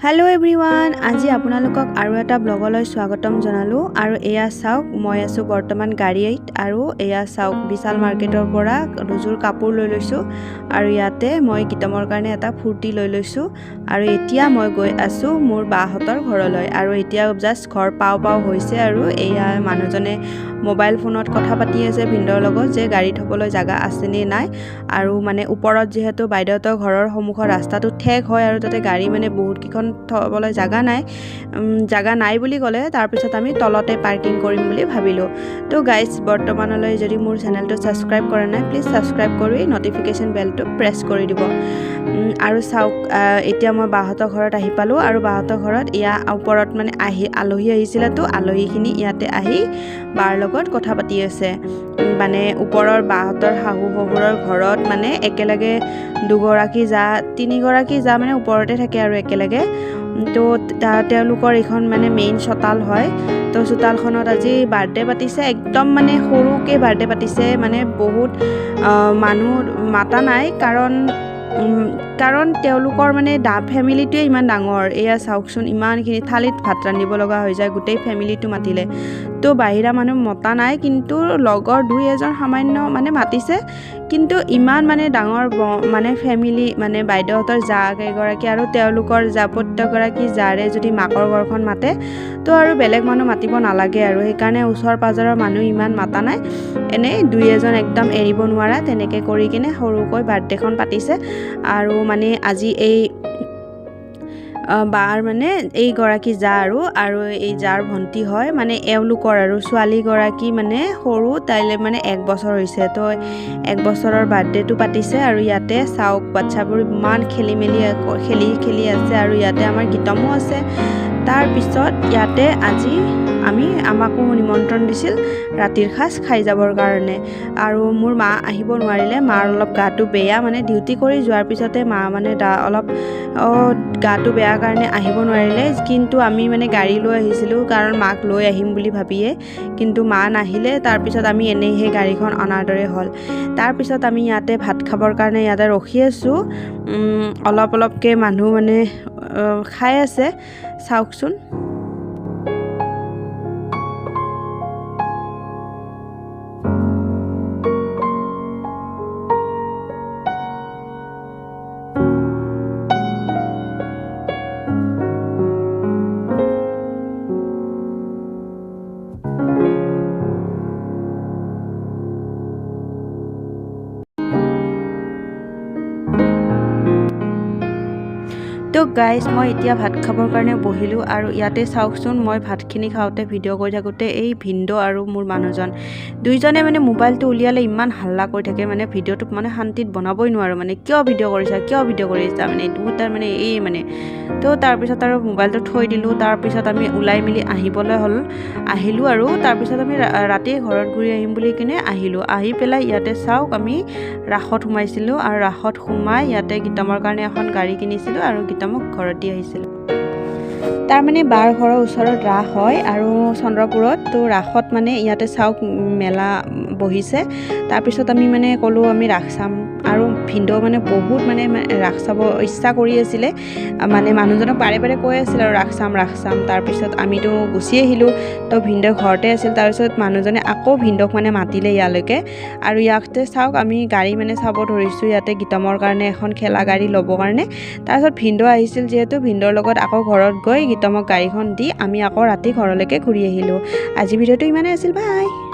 hello everyone আজি আপোনালোকক আৰু এটা ব্লগলৈ স্বাগতম জনালো আৰু এয়া চাওক মই আছো বৰ্তমান গাড়ীত আৰু এয়া চাওক বিশাল মাৰ্কেটৰ পৰা দুজোৰ কাপোৰ লৈ লৈছো আৰু ইয়াতে মই গীতমৰ কাৰণে এটা ফুৰ্তি লৈ লৈছো আৰু এতিয়া মই গৈ আছো মোৰ বাহঁতৰ ঘৰলৈ আৰু এতিয়া জাস্ট ঘৰ পাও হৈছে আৰু এয়া মানুহজনে মোবাইল ফোনত কথা পাতি আছে ভিন্দৰ লগত যে গাড়ী থবলৈ জায়গা আছে নে নাই আৰু মানে ওপৰত যেহেতু বাইদেউতৰ ঘৰৰ সন্মুখৰ ৰাস্তাটো ঠেক হয় আৰু তাতে গাড়ী মানে বহুত কিখন থবলৈ জাগা নাই বুলি ক'লে তাৰ পিছত আমি তলতে পাৰ্কিং কৰিম বুলি ভাবিলো তো গাইস বৰ্তমানলৈ যদি মোৰ চেনেলটো সাবস্ক্ৰাইব কৰা নাই প্লিজ সাবস্ক্ৰাইব কৰি নটিফিকেশন বেলটো প্ৰেছ কৰি দিব আৰু চাওক এতিয়া মই বাহঁতৰ ঘৰত আহি পালো আৰু বাহঁতৰ ঘৰত ইয়া ওপৰত মানে আলহী আহিছিল তো আলহীখিনি ইয়াতে আহি বাৰ লগত কথা পাতি আছে মানে ওপৰৰ বাহঁতৰ শাহু শহুৰৰ ঘৰত মানে একেলগে দুগৰাকী যা তিনিগৰাকী যা মানে ওপৰতে থাকে আৰু একেলগে তো তেওঁলোকৰ এখন মানে মেইন চোতাল হয় তো চোতালখনত আজি বাৰ্থডে পাতিছে একদম মানে সৰুকে বাৰ্থডে পাতিছে মানে বহুত মানুহ মাতা নাই কাৰণ তেওঁলোকৰ মানে ফ্যামিলিটোৱে ইমান ডাঙৰ এয়া চাওকচোন ইমানখিনি থালিত ভাত ৰান্ধিব লগা হৈ যায় গোটেই ফ্যামিলিটো মাতিলে তো বাহিৰা মানুহ মতা নাই কিন্তু লগৰ দুই এজন সামান্য মানে মাতিছে কিন্তু ইমান মানে ডাঙৰ মানে ফ্যামিলি মানে বাইদেউহঁতৰ যা কেইগৰাকী আৰু তেওঁলোকৰ যা প্ৰত্যেকগৰাকী যাৰে যদি মাকৰ ঘৰখন মাতে তো আৰু বেলেগ মানুহ মাতিব নালাগে আৰু সেইকাৰণে ওচৰ পাজৰৰ মানুহ ইমান মাতা নাই এনে দুই এজন একদম এৰিব নোৱাৰা তেনেকে কৰি কিনে সৰুকৈ বাৰ্থডেখন পাতিছে আৰু মানে আজি এই বাৰ মানে এই গৰাকী যা আৰু এই যাৰ ভন্টি হয় মানে এওঁলোকৰ আৰু ছোৱালী গৰাকী মানে সৰু তাইলে মানে 1 বছৰ হৈছে তো 1 বছৰৰ বাৰ্থডেটো পাতিছে আৰু ইয়াতে চাওক বাচ্চাবোৰ ইমান খেলি আছে আৰু ইয়াতে আমাৰ গীতমো আছে তাৰ পিছত ইয়াতে আজি আমাকো নিমন্ত্ৰণ দিছিল ৰাতিৰ সাজ খাই যাবৰ কাৰণে আৰু মোৰ মা আহিব নোৱাৰিলে মাৰ অলপ গাটো বেয়া মানে ডিউটি কৰি যোৱাৰ পিছতে মা মানে অলপ গাটো বেয়া কাৰণে আহিব নোৱাৰিলে কিন্তু আমি মানে গাড়ী লৈ আহিছিলো কাৰণ মাক লৈ আহিম বুলি ভাবিয়ে কিন্তু মা নাহিলে তাৰ পিছত আমি এনেই সেই গাড়ীখন অনাৰ দৰে হ'ল তাৰ পিছত আমি ইয়াতে ভাত খাবৰ কাৰণে ইয়াতে ৰখি আছো অলপকে মানুহ মানে খাই আছে চাওকচোন তো গাইজ মই এতিয়া ভাত খাবৰ কাৰণে বহিলোঁ আৰু ইয়াতে চাওকচোন মই ভাতখিনি খাওঁতে ভিডিঅ' কৰি থাকোঁতে এই ভিনদেউ আৰু মোৰ মানুহজন দুইজনে মানে মোবাইলটো উলিয়ালে ইমান হাল্লা কৰি থাকে মানে ভিডিঅ'টো মানে শান্তিত বনাবই নোৱাৰোঁ মানে কিয় ভিডিঅ' কৰিছা মানে দুটাৰ মানে এই মানে তো তাৰপিছত আৰু মোবাইলটো থৈ দিলোঁ তাৰপিছত আমি ওলাই মেলি আহিলোঁ আৰু তাৰপিছত আমি ৰাতি ঘৰত ঘূৰি আহিম বুলি কিনে আহি পেলাই ইয়াতে চাওক আমি ৰাসত সোমাইছিলোঁ আৰু ৰাসত সোমাই ইয়াতে গীতমৰ কাৰণে এখন গাড়ী কিনিছিলোঁ আৰু গীতমক ঘৰত দি আহিছিলোঁ তাৰ মানে বাৰ ঘৰৰ ওচৰত ৰাস হয় আৰু চন্দ্ৰপুৰত তো ৰাসত মানে ইয়াতে চাওক মেলা বহিছে তাৰপিছত আমি মানে ক'লোঁ আমি ৰাস চাম আৰু ভিনদেউ মানে বহুত মানে ৰাস চাব ইচ্ছা কৰি আছিলে মানে মানুহজনক বাৰে কৈ আছিল আৰু ৰাস চাম তাৰপিছত আমিতো গুচি আহিলোঁ তো ভিনদেউ ঘৰতে আছিল তাৰপিছত মানুহজনে আকৌ ভিনদেউক মানে মাতিলে ইয়ালৈকে আৰু ইয়াতে চাওক আমি গাড়ী মানে চাব ধৰিছোঁ ইয়াতে গীতমৰ কাৰণে এখন খেলা গাড়ী ল'বৰ কাৰণে তাৰপিছত ভিনদেউ আহিছিল যিহেতু ভিনদেউৰ লগত আকৌ ঘৰত গৈ গীতমক গাড়ীখন দি আমি আকৌ ৰাতি ঘৰলৈকে ঘূৰি আহিলোঁ আজি ভিডিঅ'টো ইমানেই আছিল বাই